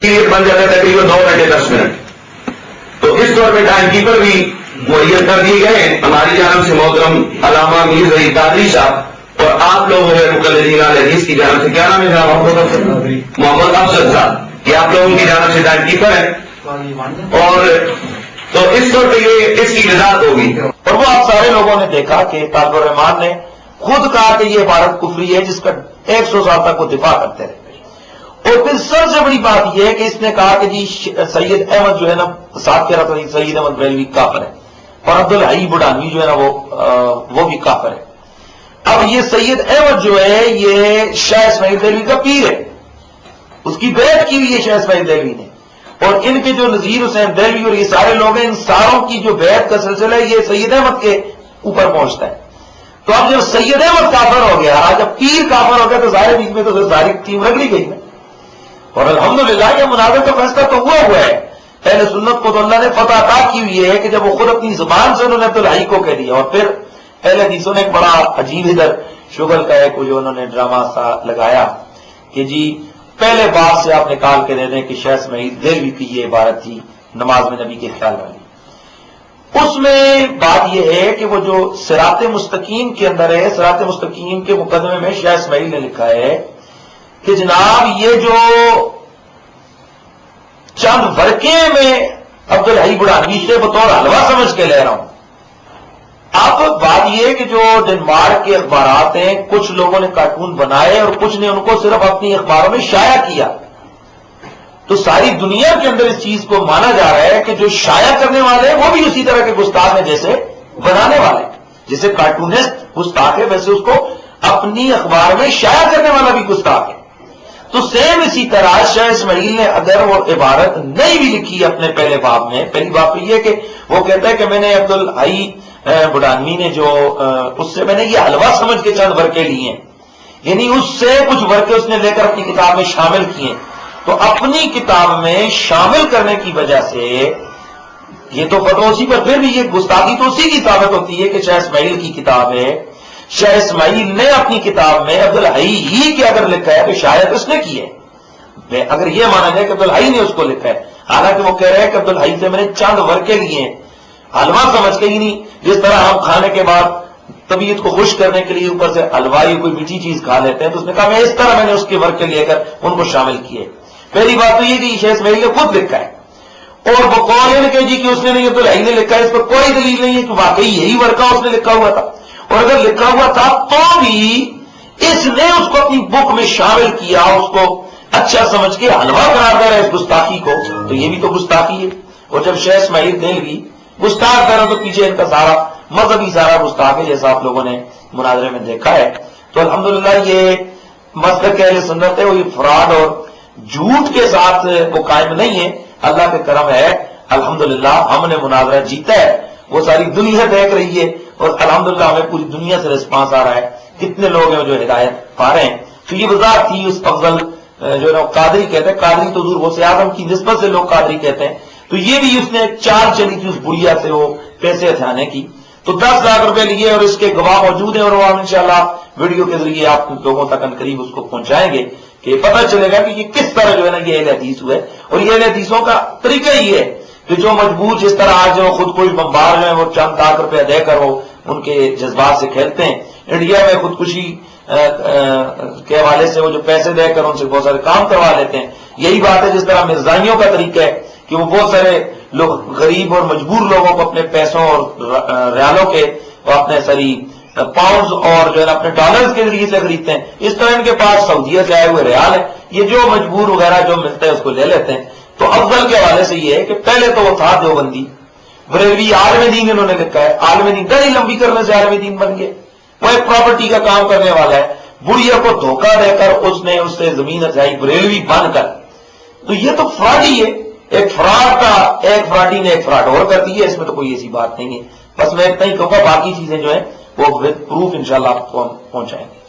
بن جاتا ہے تقریباً 2 گھنٹے 10 منٹ. تو اس طور پہ ٹائم کیپر بھی مہیا کر دیے گئے ہیں ہماری جانب سے محترم علامہ میر ظہیر قادری صاحب، اور آپ لوگ مقلدین اہل حدیث کی جانب سے کیا نام ہے محمد افضل صاحب، یہ آپ لوگوں کی جانب سے ٹائم کیپر ہے. اور تو اس طور پہ یہ اس کی وضاحت ہوگی. اور وہ آپ سارے لوگوں نے دیکھا کہ طالب الرحمان نے خود کہا کہ یہ عبارت کفری ہے جس کا 100 سال تک وہ دفاع کرتے رہے. اور پھر سب سے بڑی بات یہ ہے کہ اس نے کہا کہ جی سید احمد جو ہے نا ساتھ کہہ رہا تھا سید احمد بریلوی کافر ہے، اور عبدالحی بڑھانوی جو ہے نا وہ بھی کافر ہے. اب یہ سید احمد جو ہے یہ شاہ اسماعیل دہلوی کا پیر ہے، اس کی بیعت کی ہوئی ہے شاہ اسماعیل دہلوی نے، اور ان کے جو نذیر حسین دہلوی اور یہ سارے لوگ ہیں، ان ساروں کی جو بیعت کا سلسلہ ہے یہ سید احمد کے اوپر پہنچتا ہے. تو اب جب سید احمد کافر ہو گیا، جب پیر کافر ہو گیا تو ظاہر بیچ میں تو ساری ٹیم رگڑی گئی نا. اور الحمدللہ یہ مناظر کا فیصلہ تو ہوا ہے. اہل سنت کو تو اللہ نے فتح عطا کی ہوئی ہے کہ جب وہ خود اپنی زبان سے انہوں نے عبدالحی کو کہہ دیا، اور پھر اہل حدیثوں نے ایک بڑا عجیب ادھر شغل کا ایک جو انہوں نے ڈرامہ سا لگایا کہ جی پہلے بات سے آپ نکال کے دے دیں کہ شاہ اسماعیل دہلوی کی یہ عبارت تھی نماز میں نبی کے خیال والی. اس میں بات یہ ہے کہ وہ جو صراط مستقیم کے اندر ہے، صراط مستقیم کے مقدمے میں شاہ اسماعیل نے لکھا ہے کہ جناب یہ جو چند ورقے میں عبدالحی بڑھانوی سے بطور حلوہ سمجھ کے لے رہا ہوں. اب بات یہ کہ جو ڈنمارک کے اخبارات ہیں، کچھ لوگوں نے کارٹون بنائے اور کچھ نے ان کو صرف اپنی اخباروں میں شائع کیا. تو ساری دنیا کے اندر اس چیز کو مانا جا رہا ہے کہ جو شائع کرنے والے ہیں وہ بھی اسی طرح کے گستاخ ہیں جیسے بنانے والے. جیسے کارٹونسٹ گستاخ ہے ویسے اس کو اپنی اخبار میں شائع کرنے والا بھی گستاخ ہے. تو سیم اسی طرح شاہ اسماعیل نے اگر وہ عبارت نہیں بھی لکھی اپنے پہلے باب میں، پہلی بات تو یہ کہ وہ کہتا ہے کہ میں نے عبدالحی بڑھانوی نے جو اس سے میں نے یہ حلوہ سمجھ کے چند ورقے لیے ہیں، یعنی اس سے کچھ ورقے اس نے لے کر اپنی کتاب میں شامل کیے. تو اپنی کتاب میں شامل کرنے کی وجہ سے یہ تو فتویٰ اسی پر، پھر بھی یہ گستاخی تو اسی کی ثابت ہوتی ہے کہ شاہ اسماعیل کی کتاب ہے. شاہ اسماعیل نے اپنی کتاب میں عبدالحی ہی کے اگر لکھا ہے تو شاید اس نے کی ہے. اگر یہ مانا جائے کہ عبدالحی نے اس کو لکھا ہے، حالانکہ وہ کہہ رہے ہیں کہ عبدالحی سے میں نے چند ورقے لیے ہیں حلوہ سمجھ کے ہی نہیں. جس طرح ہم کھانے کے بعد طبیعت کو خوش کرنے کے لیے اوپر سے حلوا یا کوئی میٹھی چیز کھا لیتے ہیں، تو اس نے کہا میں اس طرح میں نے اس کے ورقے لے کر ان کو شامل کیے. پہلی بات تو یہ کہ شاہ اسماعیل نے خود لکھا ہے، اور وہ قول کہ جی کہ اس نے نہیں عبدالحی نے لکھا ہے، اس پر کوئی دلیل نہیں ہے کہ واقعی یہی ورقہ اس نے لکھا ہوا تھا. اور اگر لکھا ہوا تھا تو بھی اس نے اس کو اپنی بک میں شامل کیا، اس کو اچھا سمجھ کے حلوہ قرار دے رہا ہے اس گستاخی کو، تو یہ بھی تو گستاخی ہے. اور جب شاہ اسماعیل دہلوی گستاخ کر رہا تو پیچھے ان کا سارا مذہبی سارا گستاخ ہے جیسا آپ لوگوں نے مناظرے میں دیکھا ہے. تو الحمدللہ یہ مسلک اہل سنت ہے، وہ یہ فراڈ اور جھوٹ کے ساتھ وہ قائم نہیں ہے. اللہ کے کرم ہے الحمدللہ ہم نے مناظرہ جیتا ہے، وہ ساری دنیا دیکھ رہی ہے، اور الحمدللہ ہمیں پوری دنیا سے رسپانس آ رہا ہے. کتنے لوگ ہیں جو ہدایت پا رہے ہیں. تو یہ وضاحت تھی اس افضل جو ہے نا قادری کہتے ہیں، قادری تو حضور غوث اعظم کی نسبت سے لوگ قادری کہتے ہیں. تو یہ بھی اس نے چال چلی تھی اس بڑھیا سے وہ پیسے ہتھیانے کی. تو 10 لاکھ روپے لیے اور اس کے گواہ موجود ہیں، اور وہ ہم انشاءاللہ ویڈیو کے ذریعے آپ لوگوں تک عنقریب اس کو پہنچائیں گے کہ پتہ چلے گا کہ یہ کس طرح جو ہے نا یہ اہل حدیث ہوئے. اور یہ اہل حدیثوں کا طریقہ ہی ہے کہ جو مجبور جس طرح آج جو خودکش بمبار جو ہیں وہ چند لاکھ روپے دے کر وہ ان کے جذبات سے کھیلتے ہیں. انڈیا میں خودکشی کے حوالے سے وہ جو پیسے دے کر ان سے بہت سارے کام کروا لیتے ہیں. یہی بات ہے جس طرح مرزائیوں کا طریقہ ہے کہ وہ بہت سارے لوگ غریب اور مجبور لوگوں کو اپنے پیسوں اور ریالوں کے اور اپنے ساری پاؤنڈز اور جو ہے نا اپنے ڈالرز کے ذریعے سے خریدتے ہیں. اس طرح ان کے پاس سعودیہ سے آئے ہوئے ریال ہیں، یہ جو مجبور وغیرہ جو ملتا ہے اس کو لے لیتے ہیں. تو افضل کے حوالے سے یہ ہے کہ پہلے تو وہ تھا دیوبندی، بریلوی عالم دین انہوں نے لکھا ہے، عالم دین دڑی لمبی کرنے سے عالم دین بن گئے. وہ ایک پراپرٹی کا کام کرنے والا ہے، بڑھیا کو دھوکہ دے کر اس نے اس سے زمین اچھائی بریلوی بن کر. تو یہ تو فراڈ ہی ہے. ایک فراڈ کا ایک فراڈی نے ایک فراڈ اور کر دی ہے، اس میں تو کوئی ایسی بات نہیں ہے. بس میں اتنا ہی کہوں گا، باقی چیزیں جو ہیں وہ ود پروف انشاءاللہ آپ کو ہم پہنچائیں گے.